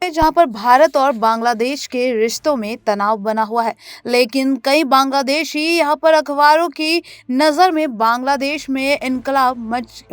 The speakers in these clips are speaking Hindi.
जहां पर भारत और बांग्लादेश के रिश्तों में तनाव बना हुआ है। लेकिन कई बांग्लादेशी यहां पर अखबारों की नज़र में बांग्लादेश में इनकलाब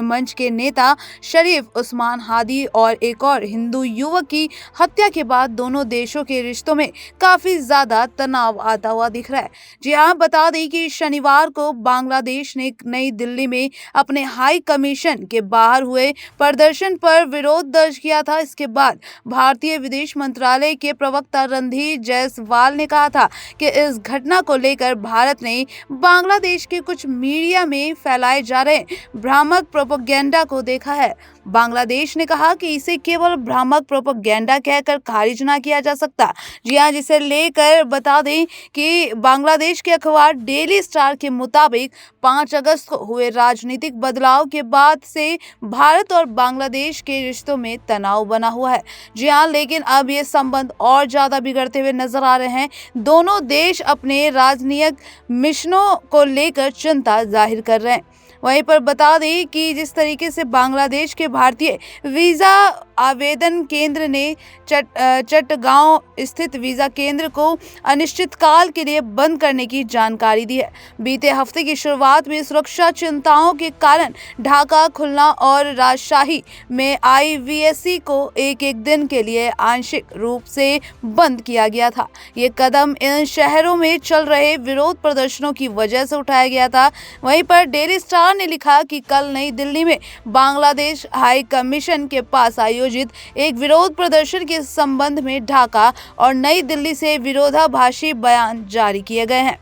मंच के नेता शरीफ उस्मान हादी और एक और हिंदू युवक की हत्या के बाद दोनों देशों के रिश्तों में काफी ज्यादा तनाव आता हुआ दिख रहा है। जी हाँ, बता दें कि शनिवार को बांग्लादेश ने नई दिल्ली में अपने हाई कमीशन के बाहर हुए प्रदर्शन पर विरोध दर्ज किया था। इसके बाद भारतीय विदेश मंत्रालय के प्रवक्ता रणधीर जायसवाल ने कहा था कि इस घटना को लेकर भारत ने बांग्लादेश के कुछ मीडिया में फैलाए जा रहे भ्रामक प्रोपेगेंडा को देखा है। बांग्लादेश ने कहा कि इसे केवल भ्रामक प्रोपेगेंडा कहकर खारिज ना किया जा सकता। जी हाँ, जिसे लेकर बता दें कि बांग्लादेश के अखबार डेली स्टार के मुताबिक 5 अगस्त को हुए राजनीतिक बदलाव के बाद से भारत और बांग्लादेश के रिश्तों में तनाव बना हुआ है। जी हाँ, लेकिन अब ये संबंध और ज्यादा बिगड़ते हुए नजर आ रहे हैं। दोनों देश अपने राजनीतिक मिशनों को लेकर चिंता जाहिर कर रहे हैं। वहीं पर बता दें कि जिस तरीके से बांग्लादेश के भारतीय वीजा आवेदन केंद्र ने चटगांव स्थित वीजा केंद्र को अनिश्चितकाल के लिए बंद करने की जानकारी दी है। बीते हफ्ते की शुरुआत में सुरक्षा चिंताओं के कारण ढाका, खुलना और राजशाही में IVSC को एक दिन के लिए आंशिक रूप से बंद किया गया था। ये कदम इन शहरों में चल रहे विरोध प्रदर्शनों की वजह से उठाया गया था। वहीं पर डेली स्टार ने लिखा कि कल नई दिल्ली में बांग्लादेश हाई कमीशन के पास आयोजित एक विरोध प्रदर्शन के संबंध में ढाका और नई दिल्ली से विरोधाभासी बयान जारी किए गए हैं।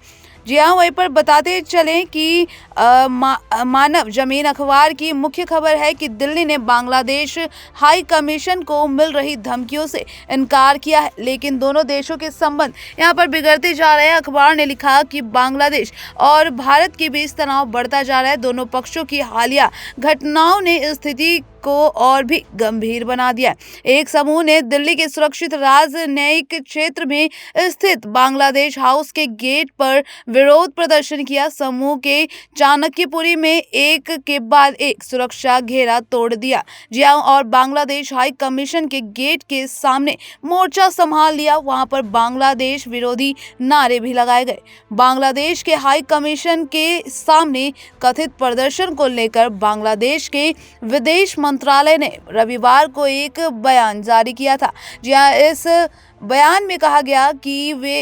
जी हाँ, वहीं पर बताते चलें कि मानव जमीन अखबार की मुख्य खबर है कि दिल्ली ने बांग्लादेश हाई कमीशन को मिल रही धमकियों से इनकार किया है, लेकिन दोनों देशों के संबंध यहाँ पर बिगड़ते जा रहे हैं। अखबार ने लिखा कि बांग्लादेश और भारत के बीच तनाव बढ़ता जा रहा है। दोनों पक्षों की हालिया घटनाओं ने स्थिति को और भी गंभीर बना दिया। एक समूह ने दिल्ली के सुरक्षित राजनयिक क्षेत्र में स्थित बांग्लादेश हाउस के गेट पर विरोध प्रदर्शन किया। समूह के चाणक्यपुरी में एक के बाद एक सुरक्षा घेरा तोड़ दिया। जी हां, और बांग्लादेश हाई कमीशन के गेट के सामने मोर्चा संभाल लिया। वहां पर बांग्लादेश विरोधी नारे भी लगाए गए। बांग्लादेश के हाई कमीशन के सामने कथित प्रदर्शन को लेकर बांग्लादेश के विदेश मंत्रालय ने रविवार को एक बयान जारी किया था। जी हां, इस बयान में कहा गया कि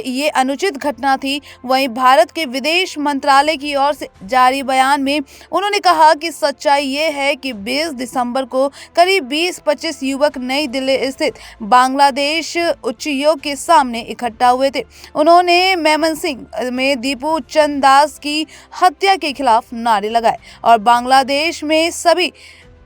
ये अनुचित घटना थी। वहीं भारत के विदेश मंत्रालय की ओर से जारी बयान में उन्होंने कहा कि सच्चाई ये है कि 20 दिसंबर को करीब 20-25 युवक नई दिल्ली स्थित बांग्लादेश उच्चायोग के सामने इकट्ठा हुए थे। उन्होंने मेमनसिंह में दीपू चंद दास की हत्या के खिलाफ नारे लगाए और बांग्लादेश में सभी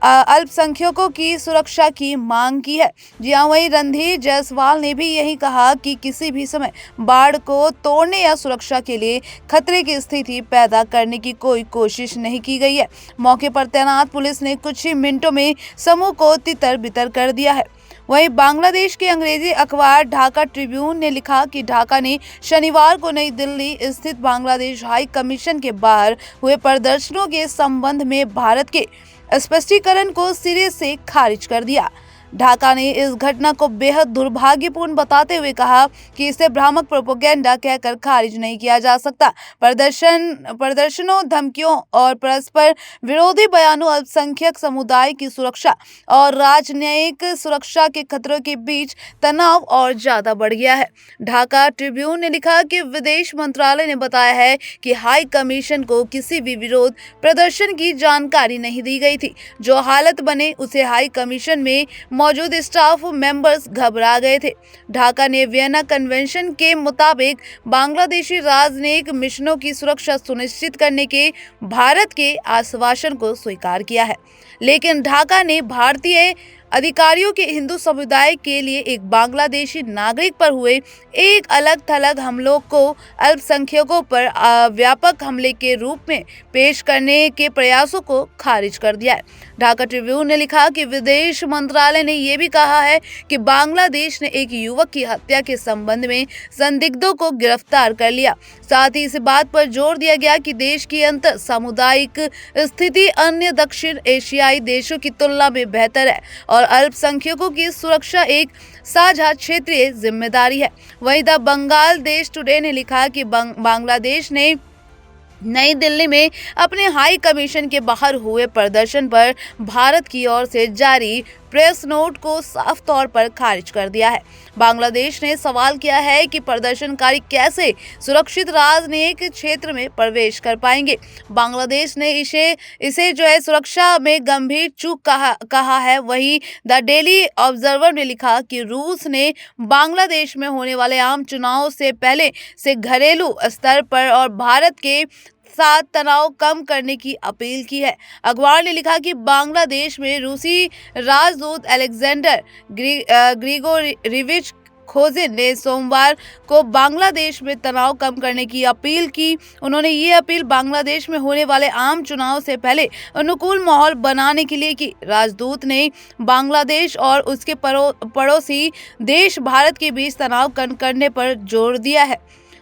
अल्पसंख्यकों की सुरक्षा की मांग की है। जी हाँ, वहीं रणधीर जायसवाल ने भी यही कहा कि किसी भी समय बाढ़ को तोड़ने या सुरक्षा के लिए खतरे की स्थिति पैदा करने की कोई कोशिश नहीं की गई है। मौके पर तैनात पुलिस ने कुछ ही मिनटों में समूह को तितर बितर कर दिया है। वहीं बांग्लादेश के अंग्रेजी अखबार ढाका ट्रिब्यून ने लिखा कि ढाका ने शनिवार को नई दिल्ली स्थित बांग्लादेश हाई कमीशन के बाहर हुए प्रदर्शनों के संबंध में भारत के स्पष्टीकरण को सिरे से खारिज कर दिया। ढाका ने इस घटना को बेहद दुर्भाग्यपूर्ण बताते हुए कहा कि इसे भ्रामक प्रोपेगेंडा कहकर खारिज नहीं किया जा सकता। प्रदर्शनों, धमकियों और परस्पर विरोधी बयानों अल्पसंख्यक समुदाय की सुरक्षा और राजनयिक सुरक्षा के खतरों के बीच तनाव और ज्यादा बढ़ गया है। ढाका ट्रिब्यून ने लिखा कि विदेश मंत्रालय ने बताया है कि हाई कमीशन को किसी भी विरोध प्रदर्शन की जानकारी नहीं दी गई थी। जो हालत बने उसे हाई कमीशन में मौजूद स्टाफ मेंबर्स घबरा गए थे। ढाका ने वियना कन्वेंशन के मुताबिक बांग्लादेशी राजनयिक मिशनों की सुरक्षा सुनिश्चित करने के भारत के आश्वासन को स्वीकार किया है, लेकिन ढाका ने भारतीय अधिकारियों के हिंदू समुदाय के लिए एक बांग्लादेशी नागरिक पर हुए एक अलग थलग हमलों को अल्पसंख्यकों पर व्यापक हमले के रूप में पेश करने के प्रयासों को खारिज कर दिया है। ढाका ट्रिब्यून ने लिखा कि विदेश मंत्रालय ने यह भी कहा है कि बांग्लादेश ने एक युवक की हत्या के संबंध में संदिग्धों को गिरफ्तार कर लिया। साथ ही इस बात पर जोर दिया गया कि देश की अंतर सामुदायिक स्थिति अन्य दक्षिण एशियाई देशों की तुलना में बेहतर है और अल्पसंख्यकों की सुरक्षा एक साझा क्षेत्रीय जिम्मेदारी है। वहीं द बंगाल देश टुडे ने लिखा कि बांग्लादेश ने नई दिल्ली में अपने हाई कमीशन के बाहर हुए प्रदर्शन पर भारत की ओर से जारी प्रेस नोट को साफ तौर पर खारिज कर दिया है। बांग्लादेश ने सवाल किया है कि प्रदर्शनकारी कैसे सुरक्षित राजनीतिक क्षेत्र में प्रवेश कर पाएंगे। बांग्लादेश ने इसे सुरक्षा में गंभीर चूक कहा है। वहीं द डेली ऑब्जर्वर ने लिखा कि रूस ने बांग्लादेश में होने वाले आम चुनाव से पहले से घरेलू स्तर पर और भारत के साथ तनाव कम करने की अपील की है। अखबार ने लिखा कि बांग्लादेश में रूसी राजदूत अलेक्जेंडर ग्रिगोरिविच खोजिन ने सोमवार को बांग्लादेश में तनाव कम करने की अपील की। उन्होंने ये अपील बांग्लादेश में होने वाले आम चुनाव से पहले अनुकूल माहौल बनाने के लिए की। राजदूत ने बांग्लादेश और उसके पड़ोसी देश भारत के बीच तनाव कम करने पर जोर दिया है।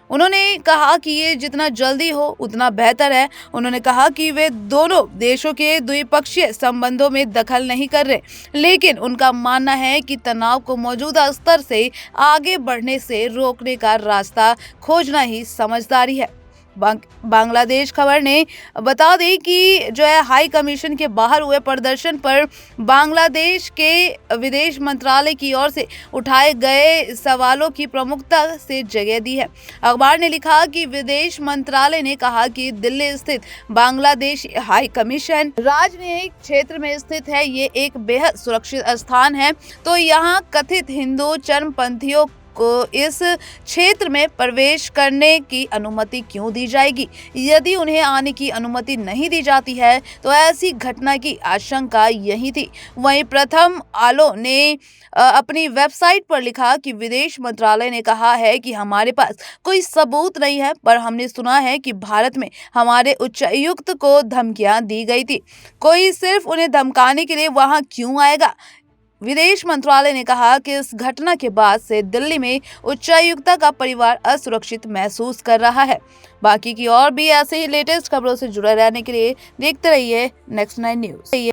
उन्होंने कहा कि ये जितना जल्दी हो उतना बेहतर है। उन्होंने कहा कि वे दोनों देशों के द्विपक्षीय संबंधों में दखल नहीं कर रहे, लेकिन उनका मानना है कि तनाव को मौजूदा स्तर से आगे बढ़ने से रोकने का रास्ता खोजना ही समझदारी है। बांग्लादेश खबर ने बता दी कि हाई कमीशन के बाहर हुए प्रदर्शन पर बांग्लादेश के विदेश मंत्रालय की ओर से उठाए गए सवालों की प्रमुखता से जगह दी है। अखबार ने लिखा कि विदेश मंत्रालय ने कहा कि दिल्ली स्थित बांग्लादेश हाई कमीशन राजनीतिक क्षेत्र में स्थित है। ये एक बेहद सुरक्षित स्थान है, तो यहाँ कथित हिंदू चरमपंथियों को इस क्षेत्र में प्रवेश करने की अनुमति क्यों दी जाएगी? यदि उन्हें आने की अनुमति नहीं दी जाती है तो ऐसी घटना की आशंका यही थी। वहीं प्रथम आलो ने अपनी वेबसाइट पर लिखा कि विदेश मंत्रालय ने कहा है कि हमारे पास कोई सबूत नहीं है, पर हमने सुना है कि भारत में हमारे उच्चायुक्त को धमकियां दी गई थी। कोई सिर्फ उन्हें धमकाने के लिए वहां क्यों आएगा? विदेश मंत्रालय ने कहा कि इस घटना के बाद से दिल्ली में उच्चायुक्त का परिवार असुरक्षित महसूस कर रहा है। बाकी की और भी ऐसे ही लेटेस्ट खबरों से जुड़े रहने के लिए देखते रहिए नेक्स्ट 9 न्यूज़।